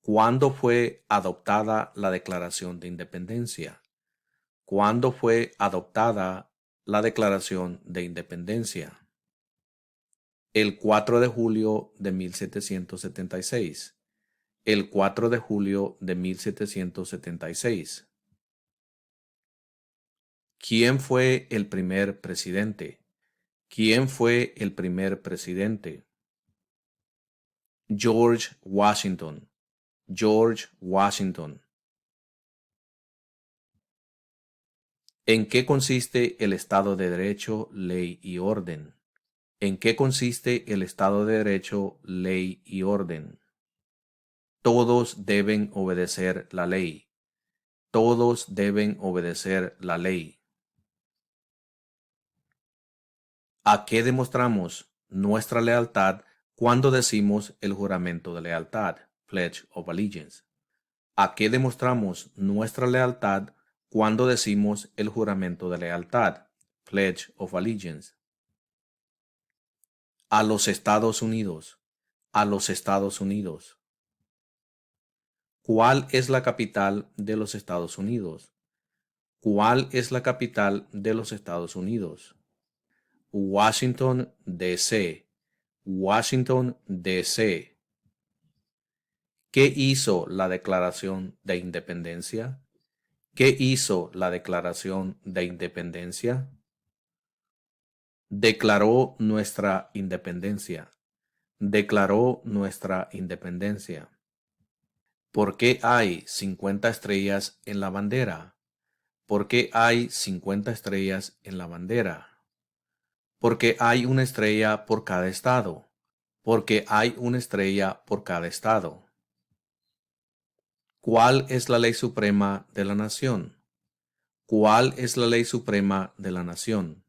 ¿Cuándo fue adoptada la Declaración de Independencia? ¿Cuándo fue adoptada la Declaración de Independencia? El 4 de julio de 1776. El 4 de julio de 1776. ¿Quién fue el primer presidente? ¿Quién fue el primer presidente? George Washington. George Washington. ¿En qué consiste el Estado de Derecho, ley y orden? ¿En qué consiste el Estado de Derecho, ley y orden? Todos deben obedecer la ley. Todos deben obedecer la ley. ¿A qué demostramos nuestra lealtad cuando decimos el juramento de lealtad, Pledge of Allegiance? ¿A qué demostramos nuestra lealtad cuando decimos el juramento de lealtad, Pledge of Allegiance? A los Estados Unidos. A los Estados Unidos. ¿Cuál es la capital de los Estados Unidos? ¿Cuál es la capital de los Estados Unidos? Washington, D.C. Washington, D.C. ¿Qué hizo la Declaración de Independencia? ¿Qué hizo la Declaración de Independencia? Declaró nuestra independencia. Declaró nuestra independencia. ¿Por qué hay 50 estrellas en la bandera? ¿Por qué hay 50 estrellas en la bandera? Porque hay una estrella por cada estado. Porque hay una estrella por cada estado. ¿Cuál es la ley suprema de la nación? ¿Cuál es la ley suprema de la nación?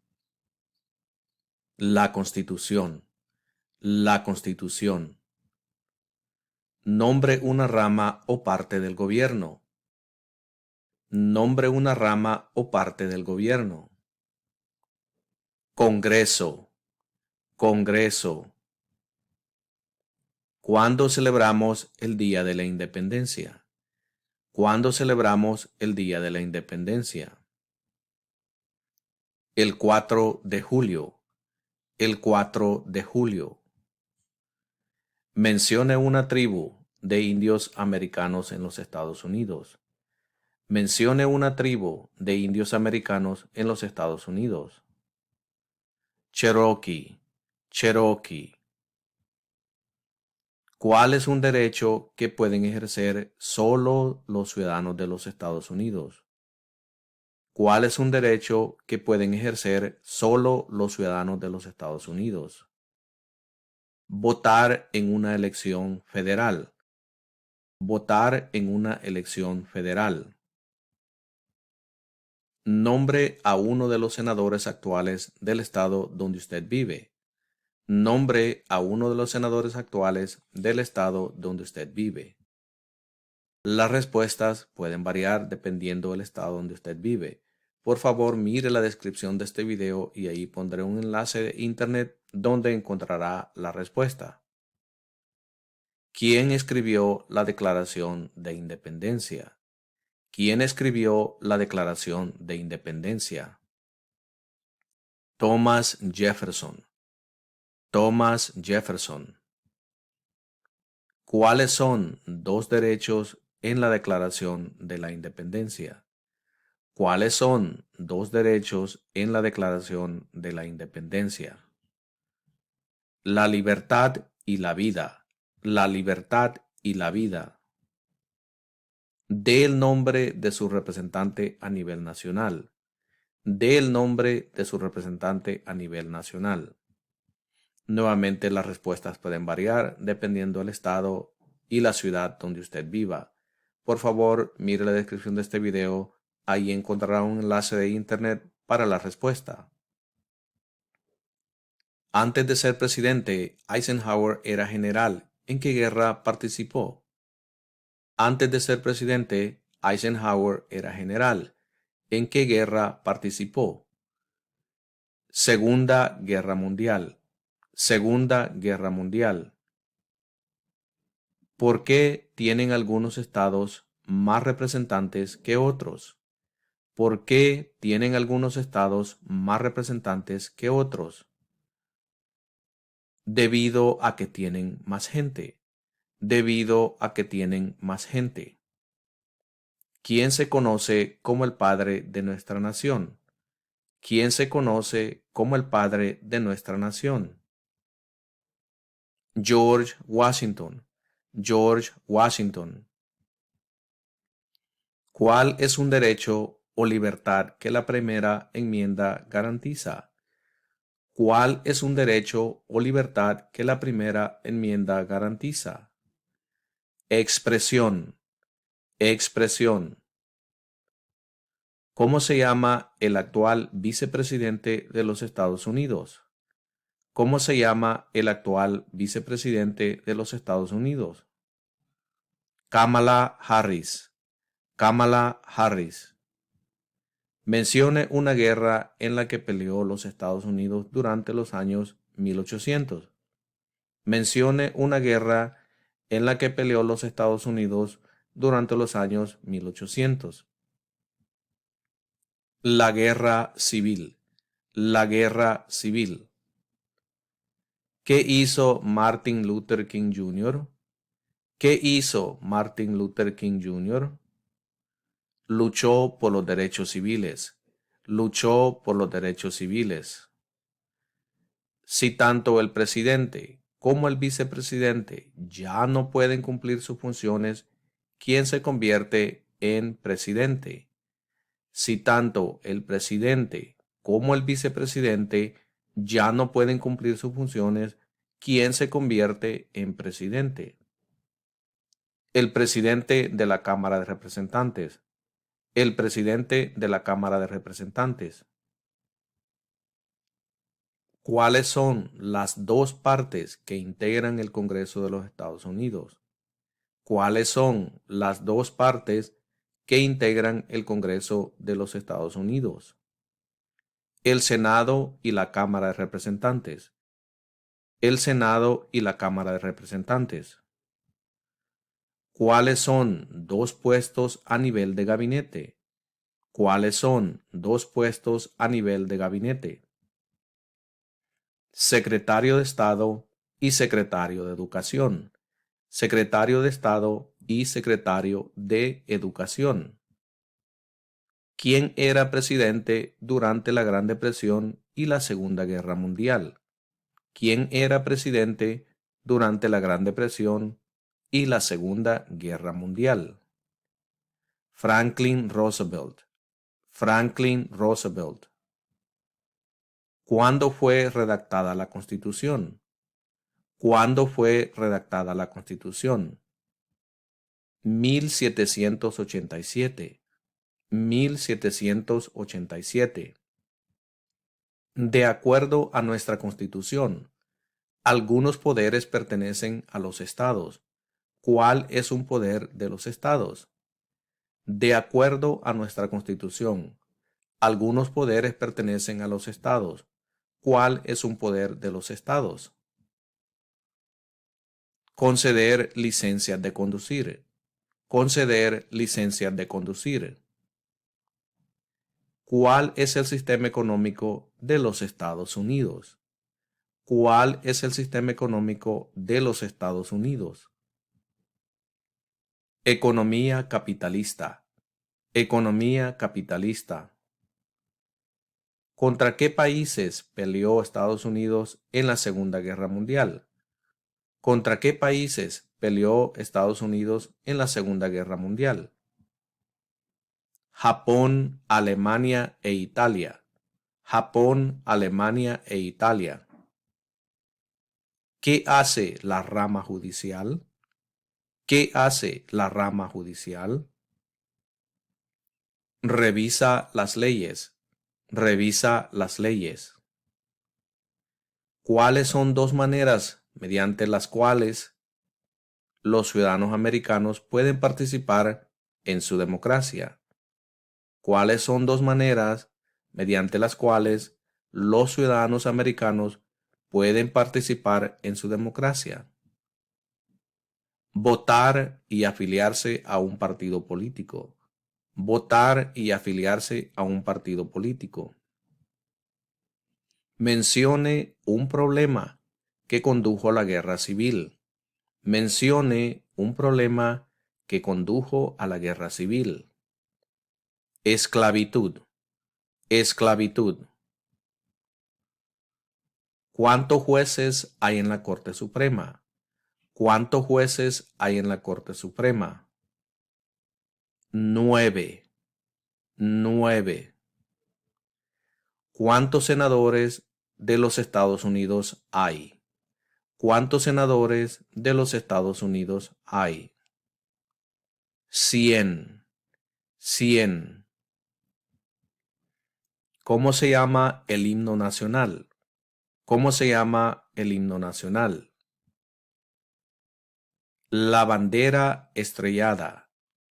La Constitución. La Constitución. Nombre una rama o parte del gobierno. Nombre una rama o parte del gobierno. Congreso. Congreso. ¿Cuándo celebramos el Día de la Independencia? ¿Cuándo celebramos el Día de la Independencia? El 4 de julio. El 4 de julio. Mencione una tribu de indios americanos en los Estados Unidos. Mencione una tribu de indios americanos en los Estados Unidos. Cherokee. Cherokee. ¿Cuál es un derecho que pueden ejercer solo los ciudadanos de los Estados Unidos? ¿Cuál es un derecho que pueden ejercer solo los ciudadanos de los Estados Unidos? Votar en una elección federal. Votar en una elección federal. Nombre a uno de los senadores actuales del estado donde usted vive. Nombre a uno de los senadores actuales del estado donde usted vive. Las respuestas pueden variar dependiendo del estado donde usted vive. Por favor, mire la descripción de este video y ahí pondré un enlace de internet donde encontrará la respuesta. ¿Quién escribió la Declaración de Independencia? ¿Quién escribió la Declaración de Independencia? Thomas Jefferson. Thomas Jefferson. ¿Cuáles son dos derechos en la Declaración de la Independencia? ¿Cuáles son dos derechos en la Declaración de la Independencia? La libertad y la vida. La libertad y la vida. Dé el nombre de su representante a nivel nacional. Dé el nombre de su representante a nivel nacional. Nuevamente las respuestas pueden variar dependiendo del estado y la ciudad donde usted viva. Por favor, mire la descripción de este video. Ahí encontrará un enlace de internet para la respuesta. Antes de ser presidente, Eisenhower era general. ¿En qué guerra participó? Antes de ser presidente, Eisenhower era general. ¿En qué guerra participó? Segunda Guerra Mundial. Segunda Guerra Mundial. ¿Por qué tienen algunos estados más representantes que otros? ¿Por qué tienen algunos estados más representantes que otros? Debido a que tienen más gente. Debido a que tienen más gente. ¿Quién se conoce como el padre de nuestra nación? ¿Quién se conoce como el padre de nuestra nación? George Washington. George Washington. ¿Cuál es un derecho o libertad que la primera enmienda garantiza? ¿Cuál es un derecho o libertad que la primera enmienda garantiza? Expresión. Expresión. ¿Cómo se llama el actual vicepresidente de los Estados Unidos? ¿Cómo se llama el actual vicepresidente de los Estados Unidos? Kamala Harris. Kamala Harris. Mencione una guerra en la que peleó los Estados Unidos durante los años 1800. Mencione una guerra en la que peleó los Estados Unidos durante los años 1800. La guerra civil. La guerra civil. ¿Qué hizo Martin Luther King Jr.? ¿Qué hizo Martin Luther King Jr.? Luchó por los derechos civiles. Luchó por los derechos civiles. Si tanto el presidente como el vicepresidente ya no pueden cumplir sus funciones, ¿quién se convierte en presidente? Si tanto el presidente como el vicepresidente ya no pueden cumplir sus funciones, ¿quién se convierte en presidente? El presidente de la Cámara de Representantes. El presidente de la Cámara de Representantes. ¿Cuáles son las dos partes que integran el Congreso de los Estados Unidos? ¿Cuáles son las dos partes que integran el Congreso de los Estados Unidos? El Senado y la Cámara de Representantes. El Senado y la Cámara de Representantes. ¿Cuáles son dos puestos a nivel de gabinete? ¿Cuáles son dos puestos a nivel de gabinete? Secretario de Estado y Secretario de Educación. Secretario de Estado y Secretario de Educación. ¿Quién era presidente durante la Gran Depresión y la Segunda Guerra Mundial? ¿Quién era presidente durante la Gran Depresión y la Segunda Guerra Mundial? Franklin Roosevelt. Franklin Roosevelt. ¿Cuándo fue redactada la Constitución? ¿Cuándo fue redactada la Constitución? 1787. 1787. De acuerdo a nuestra Constitución, algunos poderes pertenecen a los estados. ¿Cuál es un poder de los estados? De acuerdo a nuestra Constitución, algunos poderes pertenecen a los estados. ¿Cuál es un poder de los estados? Conceder licencias de conducir. Conceder licencias de conducir. ¿Cuál es el sistema económico de los Estados Unidos? ¿Cuál es el sistema económico de los Estados Unidos? Economía capitalista. Economía capitalista. ¿Contra qué países peleó Estados Unidos en la Segunda Guerra Mundial? ¿Contra qué países peleó Estados Unidos en la Segunda Guerra Mundial? Japón, Alemania e Italia. Japón, Alemania e Italia. ¿Qué hace la rama judicial? ¿Qué hace la rama judicial? Revisa las leyes. Revisa las leyes. ¿Cuáles son dos maneras mediante las cuales los ciudadanos americanos pueden participar en su democracia? ¿Cuáles son dos maneras mediante las cuales los ciudadanos americanos pueden participar en su democracia? Votar y afiliarse a un partido político. Votar y afiliarse a un partido político. Mencione un problema que condujo a la guerra civil. Mencione un problema que condujo a la guerra civil. Esclavitud. Esclavitud. ¿Cuántos jueces hay en la Corte Suprema? ¿Cuántos jueces hay en la Corte Suprema? 9. 9. ¿Cuántos senadores de los Estados Unidos hay? ¿Cuántos senadores de los Estados Unidos hay? 100. 100. ¿Cómo se llama el himno nacional? ¿Cómo se llama el himno nacional? La bandera estrellada.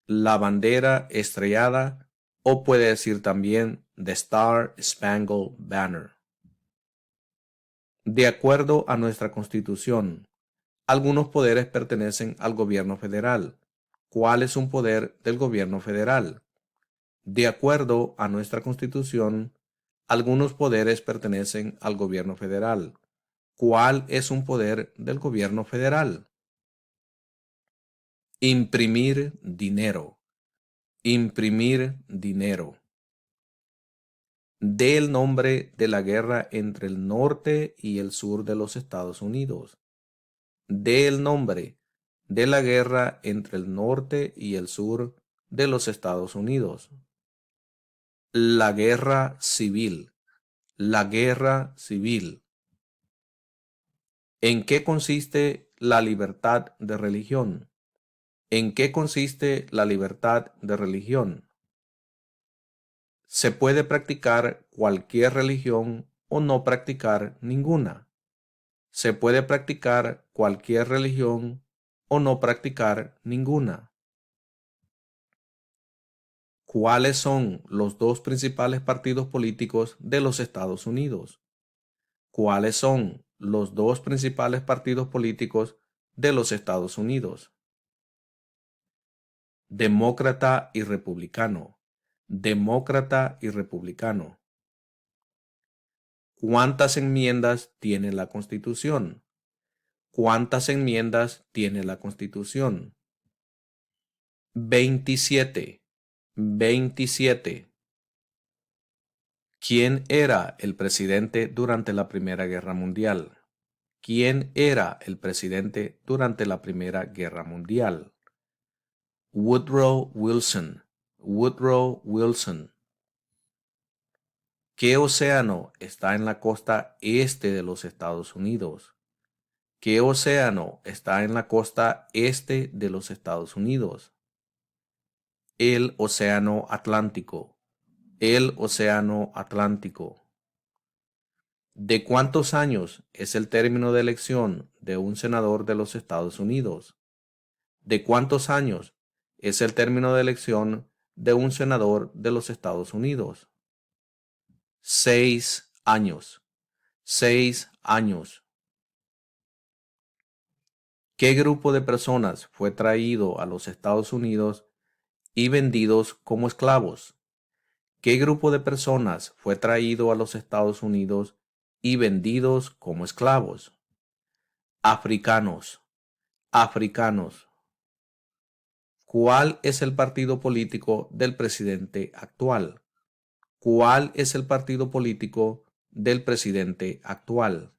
La bandera estrellada, o puede decir también The Star Spangled Banner. De acuerdo a nuestra Constitución, algunos poderes pertenecen al gobierno federal. ¿Cuál es un poder del gobierno federal? De acuerdo a nuestra Constitución, algunos poderes pertenecen al gobierno federal. ¿Cuál es un poder del gobierno federal? Imprimir dinero. Imprimir dinero. Dé el nombre de la guerra entre el norte y el sur de los Estados Unidos. Dé el nombre de la guerra entre el norte y el sur de los Estados Unidos. La guerra civil. La guerra civil. ¿En qué consiste la libertad de religión? ¿En qué consiste la libertad de religión? Se puede practicar cualquier religión o no practicar ninguna. Se puede practicar cualquier religión o no practicar ninguna. ¿Cuáles son los dos principales partidos políticos de los Estados Unidos? ¿Cuáles son los dos principales partidos políticos de los Estados Unidos? Demócrata y republicano. Demócrata y republicano. ¿Cuántas enmiendas tiene la Constitución? ¿Cuántas enmiendas tiene la Constitución? 27. 27. ¿Quién era el presidente durante la Primera Guerra Mundial? ¿Quién era el presidente durante la Primera Guerra Mundial? Woodrow Wilson. Woodrow Wilson. ¿Qué océano está en la costa este de los Estados Unidos? ¿Qué océano está en la costa este de los Estados Unidos? El Océano Atlántico. El Océano Atlántico. ¿De cuántos años es el término de elección de un senador de los Estados Unidos? ¿De cuántos años es el término de elección de un senador de los Estados Unidos? 6 años. 6 años. ¿Qué grupo de personas fue traído a los Estados Unidos y vendidos como esclavos? ¿Qué grupo de personas fue traído a los Estados Unidos y vendidos como esclavos? Africanos. Africanos. ¿Cuál es el partido político del presidente actual? ¿Cuál es el partido político del presidente actual?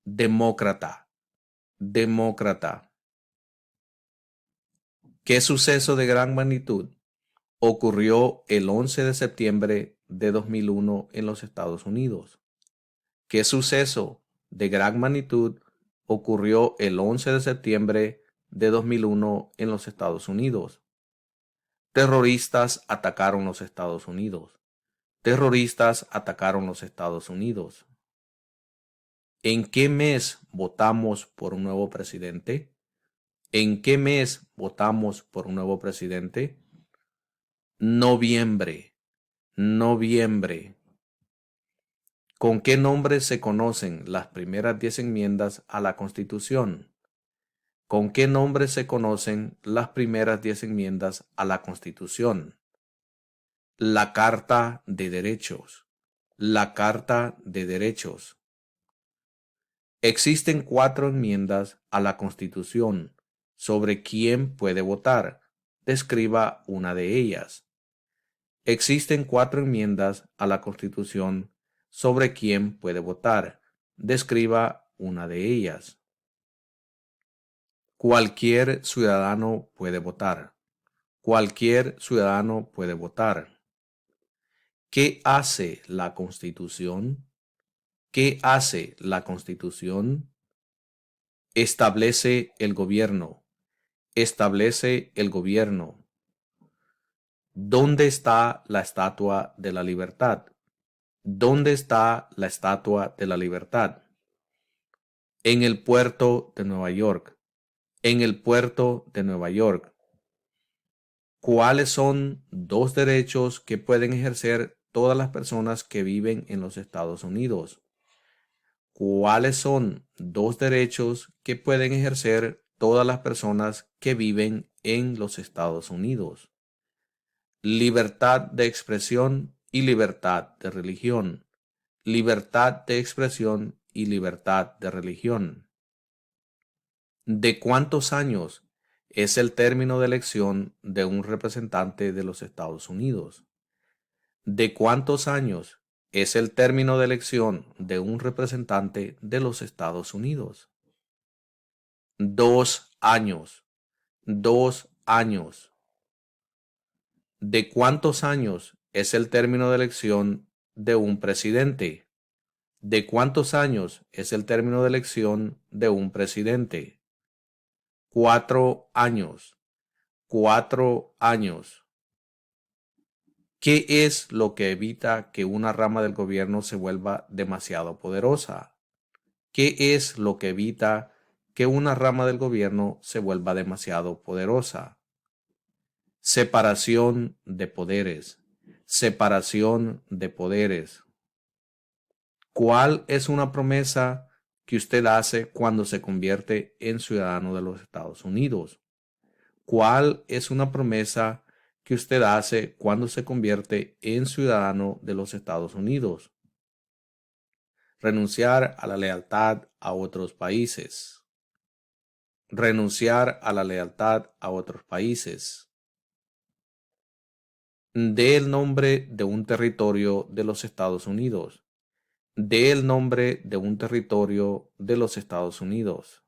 Demócrata. Demócrata. ¿Qué suceso de gran magnitud ocurrió el 11 de septiembre de 2001 en los Estados Unidos? ¿Qué suceso de gran magnitud ocurrió el 11 de septiembre de 2001 en los Estados Unidos? Terroristas atacaron los Estados Unidos. Terroristas atacaron los Estados Unidos. ¿En qué mes votamos por un nuevo presidente? ¿En qué mes votamos por un nuevo presidente? Noviembre. Noviembre. ¿Con qué nombre se conocen las primeras 10 enmiendas a la Constitución? ¿Con qué nombre se conocen las primeras 10 enmiendas a la Constitución? La Carta de Derechos. La Carta de Derechos. Existen 4 enmiendas a la Constitución sobre quién puede votar. Describa una de ellas. Existen 4 enmiendas a la Constitución sobre quién puede votar. Describa una de ellas. Cualquier ciudadano puede votar. Cualquier ciudadano puede votar. ¿Qué hace la Constitución? ¿Qué hace la Constitución? Establece el gobierno. Establece el gobierno. ¿Dónde está la Estatua de la Libertad? ¿Dónde está la Estatua de la Libertad? En el puerto de Nueva York. En el puerto de Nueva York. ¿Cuáles son 2 derechos que pueden ejercer todas las personas que viven en los Estados Unidos? ¿Cuáles son 2 derechos que pueden ejercer todas las personas que viven en los Estados Unidos? Libertad de expresión y libertad de religión. Libertad de expresión y libertad de religión. ¿De cuántos años es el término de elección de un representante de los Estados Unidos? ¿De cuántos años es el término de elección de un representante de los Estados Unidos? 2 años. 2 años. ¿De cuántos años es el término de elección de un presidente? ¿De cuántos años es el término de elección de un presidente? 4 años. 4 años. ¿Qué es lo que evita que una rama del gobierno se vuelva demasiado poderosa? ¿Qué es lo que evita que una rama del gobierno se vuelva demasiado poderosa? Separación de poderes. Separación de poderes. ¿Cuál es una promesa que usted hace cuando se convierte en ciudadano de los Estados Unidos? ¿Cuál es una promesa que usted hace cuando se convierte en ciudadano de los Estados Unidos? Renunciar a la lealtad a otros países. Renunciar a la lealtad a otros países. Dé el nombre de un territorio de los Estados Unidos. Dé el nombre de un territorio de los Estados Unidos.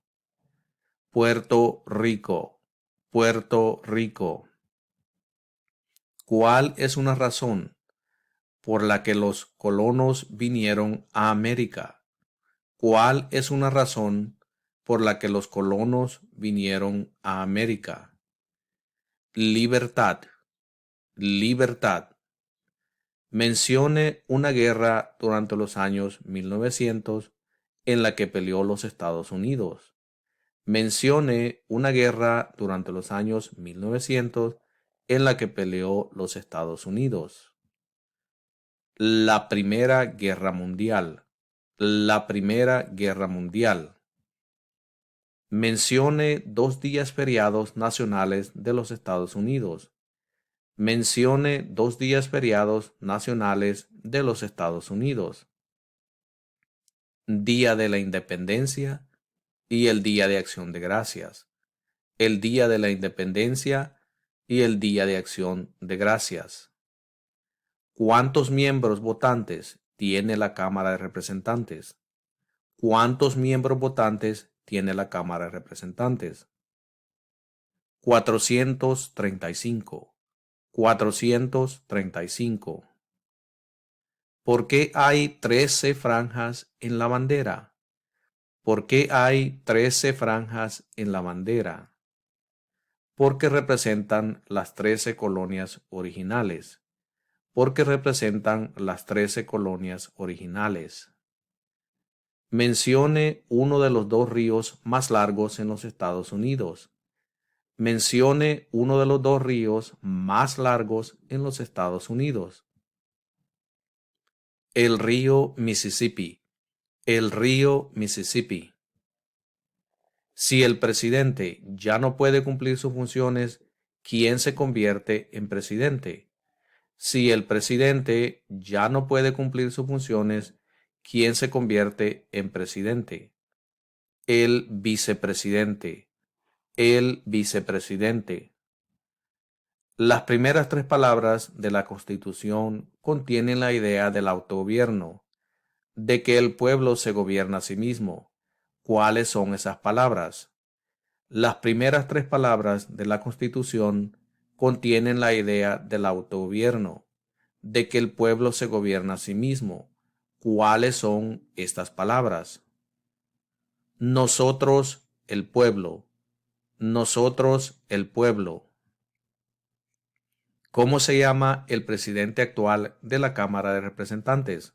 Puerto Rico. Puerto Rico. ¿Cuál es una razón por la que los colonos vinieron a América? ¿Cuál es una razón por la que los colonos vinieron a América? Libertad. Libertad. Mencione una guerra durante los años 1900 en la que peleó los Estados Unidos. Mencione una guerra durante los años 1900 en la que peleó los Estados Unidos. La Primera Guerra Mundial. La Primera Guerra Mundial. Mencione 2 días feriados nacionales de los Estados Unidos. Mencione 2 días feriados nacionales de los Estados Unidos. Día de la Independencia y el Día de Acción de Gracias. El Día de la Independencia y el Día de Acción de Gracias. ¿Cuántos miembros votantes tiene la Cámara de Representantes? ¿Cuántos miembros votantes tiene la Cámara de Representantes? 435. 435. ¿Por qué hay 13 franjas en la bandera? ¿Por qué hay 13 franjas en la bandera? Porque representan las 13 colonias originales. Porque representan las 13 colonias originales. Mencione uno de los 2 ríos más largos en los Estados Unidos. Mencione uno de los 2 ríos más largos en los Estados Unidos. El río Mississippi. El río Mississippi. Si el presidente ya no puede cumplir sus funciones, ¿quién se convierte en presidente? Si el presidente ya no puede cumplir sus funciones, ¿quién se convierte en presidente? El vicepresidente. El vicepresidente. Las primeras tres palabras de la Constitución contienen la idea del autogobierno, de que el pueblo se gobierna a sí mismo. ¿Cuáles son esas palabras? Las primeras tres palabras de la Constitución contienen la idea del autogobierno, de que el pueblo se gobierna a sí mismo. ¿Cuáles son estas palabras? Nosotros, el pueblo. Nosotros, el pueblo. ¿Cómo se llama el presidente actual de la Cámara de Representantes?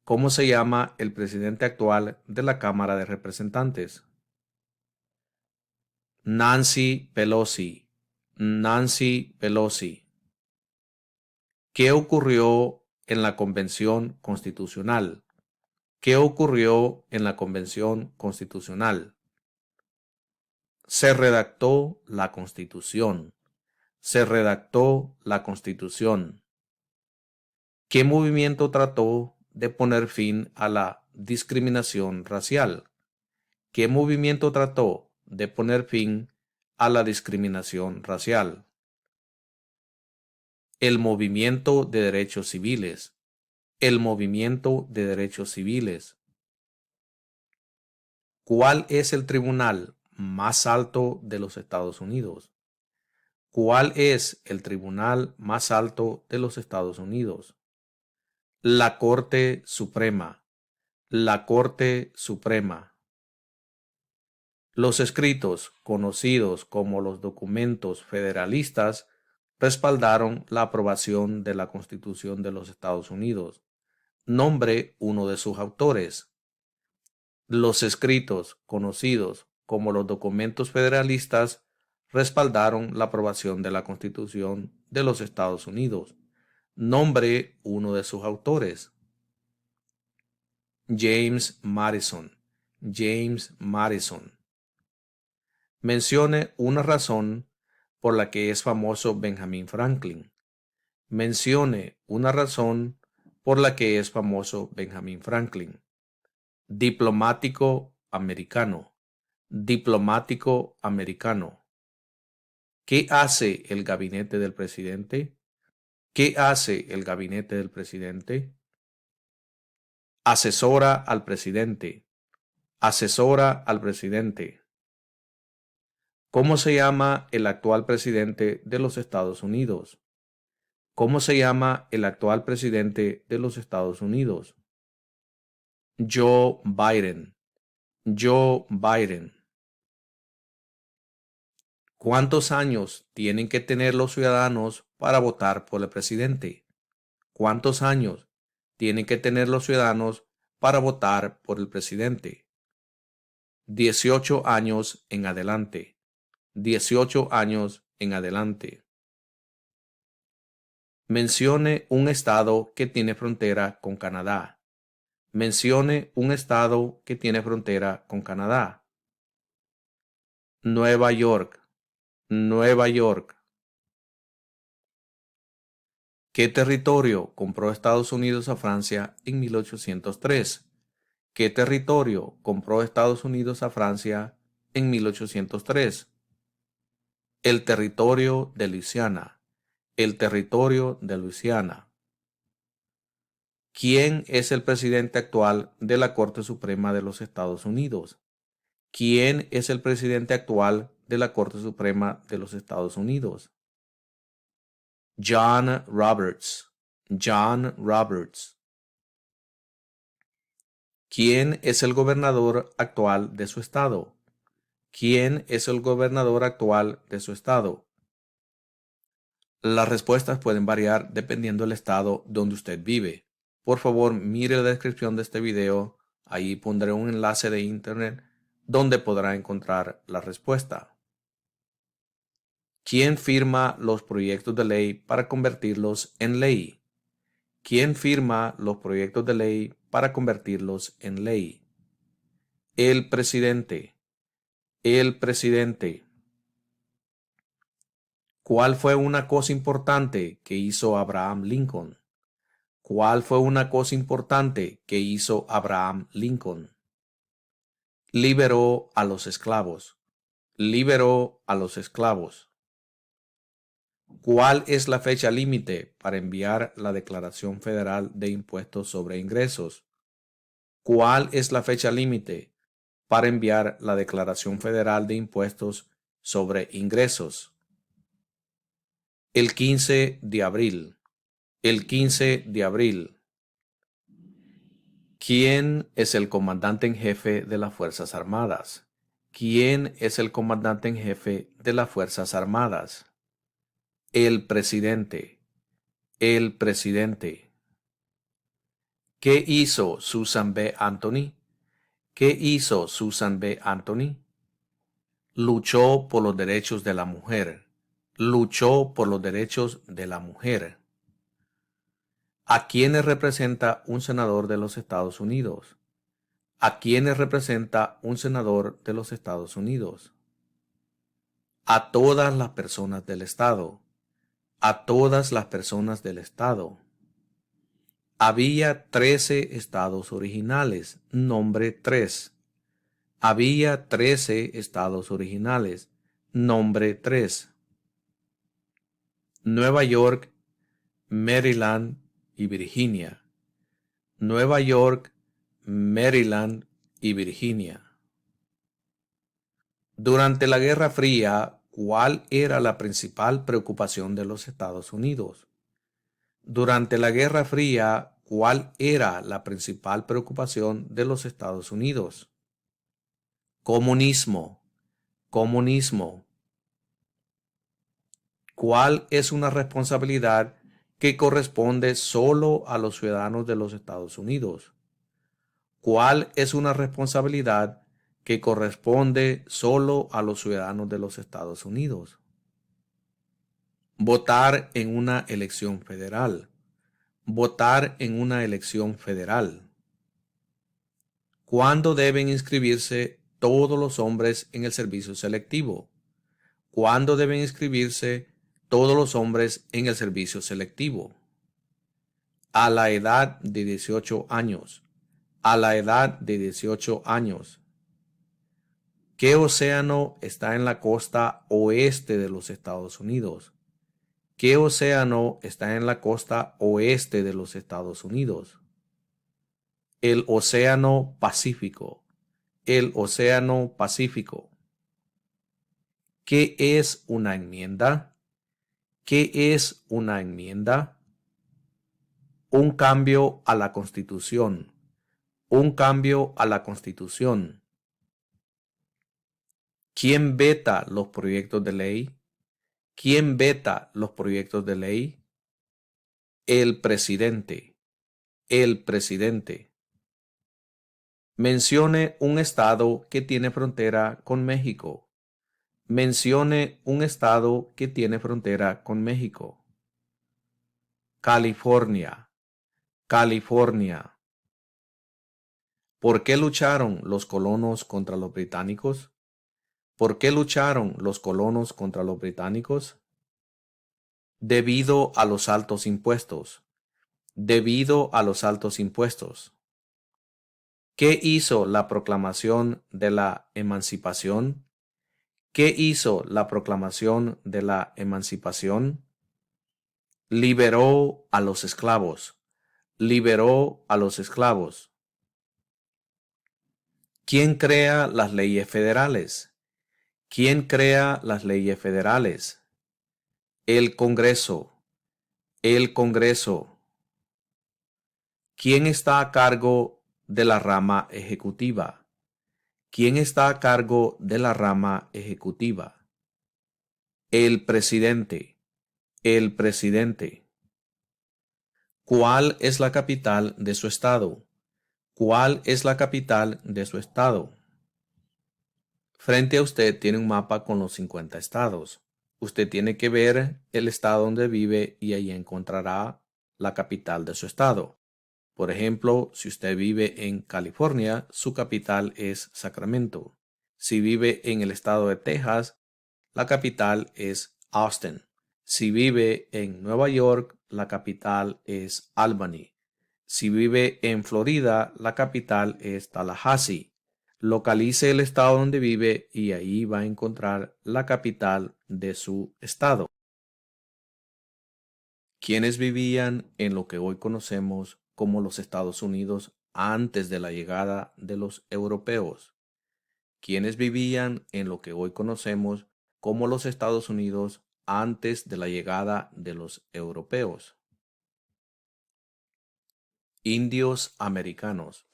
¿Cómo se llama el presidente actual de la Cámara de Representantes? Nancy Pelosi. Nancy Pelosi. ¿Qué ocurrió en la Convención Constitucional? ¿Qué ocurrió en la Convención Constitucional? Se redactó la Constitución. Se redactó la Constitución. ¿Qué movimiento trató de poner fin a la discriminación racial? ¿Qué movimiento trató de poner fin a la discriminación racial? El movimiento de derechos civiles. El movimiento de derechos civiles. ¿Cuál es el tribunal más alto de los Estados Unidos? ¿Cuál es el tribunal más alto de los Estados Unidos? La Corte Suprema. La Corte Suprema. Los escritos, conocidos como los documentos federalistas, respaldaron la aprobación de la Constitución de los Estados Unidos. Nombre uno de sus autores. Los escritos, conocidos como los documentos federalistas, respaldaron la aprobación de la Constitución de los Estados Unidos. Nombre uno de sus autores. James Madison. James Madison. Mencione una razón por la que es famoso Benjamin Franklin. Mencione una razón por la que es famoso Benjamin Franklin. Diplomático americano. Diplomático americano. ¿Qué hace el gabinete del presidente? ¿Qué hace el gabinete del presidente? Asesora al presidente. Asesora al presidente. ¿Cómo se llama el actual presidente de los Estados Unidos? ¿Cómo se llama el actual presidente de los Estados Unidos? Joe Biden. Joe Biden. ¿Cuántos años tienen que tener los ciudadanos para votar por el presidente? ¿Cuántos años tienen que tener los ciudadanos para votar por el presidente? 18 años en adelante. 18 años en adelante. Mencione un estado que tiene frontera con Canadá. Mencione un estado que tiene frontera con Canadá. Nueva York. Nueva York. ¿Qué territorio compró Estados Unidos a Francia en 1803? ¿Qué territorio compró Estados Unidos a Francia en 1803? El territorio de Luisiana. El territorio de Luisiana. ¿Quién es el presidente actual de la Corte Suprema de los Estados Unidos? ¿Quién es el presidente actual de la Corte Suprema de los Estados Unidos? John Roberts. John Roberts. ¿Quién es el gobernador actual de su estado? ¿Quién es el gobernador actual de su estado? Las respuestas pueden variar dependiendo del estado donde usted vive. Por favor, mire la descripción de este video. Ahí pondré un enlace de internet donde podrá encontrar la respuesta. ¿Quién firma los proyectos de ley para convertirlos en ley? ¿Quién firma los proyectos de ley para convertirlos en ley? El presidente. El presidente. ¿Cuál fue una cosa importante que hizo Abraham Lincoln? ¿Cuál fue una cosa importante que hizo Abraham Lincoln? Liberó a los esclavos. Liberó a los esclavos. ¿Cuál es la fecha límite para enviar la Declaración Federal de Impuestos sobre Ingresos? ¿Cuál es la fecha límite para enviar la Declaración Federal de Impuestos sobre Ingresos? El 15 de abril. El 15 de abril. ¿Quién es el comandante en jefe de las Fuerzas Armadas? ¿Quién es el comandante en jefe de las Fuerzas Armadas? El presidente. El presidente. ¿Qué hizo Susan B. Anthony? ¿Qué hizo Susan B. Anthony? Luchó por los derechos de la mujer. Luchó por los derechos de la mujer. ¿A quiénes representa un senador de los Estados Unidos? ¿A quiénes representa un senador de los Estados Unidos? A todas las personas del Estado. A todas las personas del Estado. Había 13 estados originales. Nombre 3. Había 13 estados originales. Nombre 3. Nueva York, Maryland y Virginia. Nueva York, Maryland y Virginia. Durante la Guerra Fría, ¿cuál era la principal preocupación de los Estados Unidos? Durante la Guerra Fría, ¿cuál era la principal preocupación de los Estados Unidos? Comunismo. Comunismo. ¿Cuál es una responsabilidad que corresponde solo a los ciudadanos de los Estados Unidos? ¿Cuál es una responsabilidad que corresponde solo a los ciudadanos de los Estados Unidos? Votar en una elección federal. Votar en una elección federal. ¿Cuándo deben inscribirse todos los hombres en el servicio selectivo? ¿Cuándo deben inscribirse todos los hombres en el servicio selectivo? A la edad de 18 años. A la edad de 18 años. ¿Qué océano está en la costa oeste de los Estados Unidos? ¿Qué océano está en la costa oeste de los Estados Unidos? El Océano Pacífico. El Océano Pacífico. ¿Qué es una enmienda? ¿Qué es una enmienda? Un cambio a la Constitución. Un cambio a la Constitución. ¿Quién veta los proyectos de ley? ¿Quién veta los proyectos de ley? El presidente. El presidente. Mencione un estado que tiene frontera con México. Mencione un estado que tiene frontera con México. California. California. ¿Por qué lucharon los colonos contra los británicos? ¿Por qué lucharon los colonos contra los británicos? Debido a los altos impuestos. Debido a los altos impuestos. ¿Qué hizo la proclamación de la emancipación? ¿Qué hizo la proclamación de la emancipación? Liberó a los esclavos. Liberó a los esclavos. ¿Quién crea las leyes federales? ¿Quién crea las leyes federales? El Congreso. El Congreso. ¿Quién está a cargo de la rama ejecutiva? ¿Quién está a cargo de la rama ejecutiva? El presidente. El presidente. ¿Cuál es la capital de su estado? ¿Cuál es la capital de su estado? Frente a usted tiene un mapa con los 50 estados. Usted tiene que ver el estado donde vive y ahí encontrará la capital de su estado. Por ejemplo, si usted vive en California, su capital es Sacramento. Si vive en el estado de Texas, la capital es Austin. Si vive en Nueva York, la capital es Albany. Si vive en Florida, la capital es Tallahassee. Localice el estado donde vive y ahí va a encontrar la capital de su estado. ¿Quiénes vivían en lo que hoy conocemos como los Estados Unidos antes de la llegada de los europeos? ¿Quiénes vivían en lo que hoy conocemos como los Estados Unidos antes de la llegada de los europeos? Indios americanos.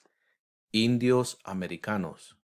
Indios americanos.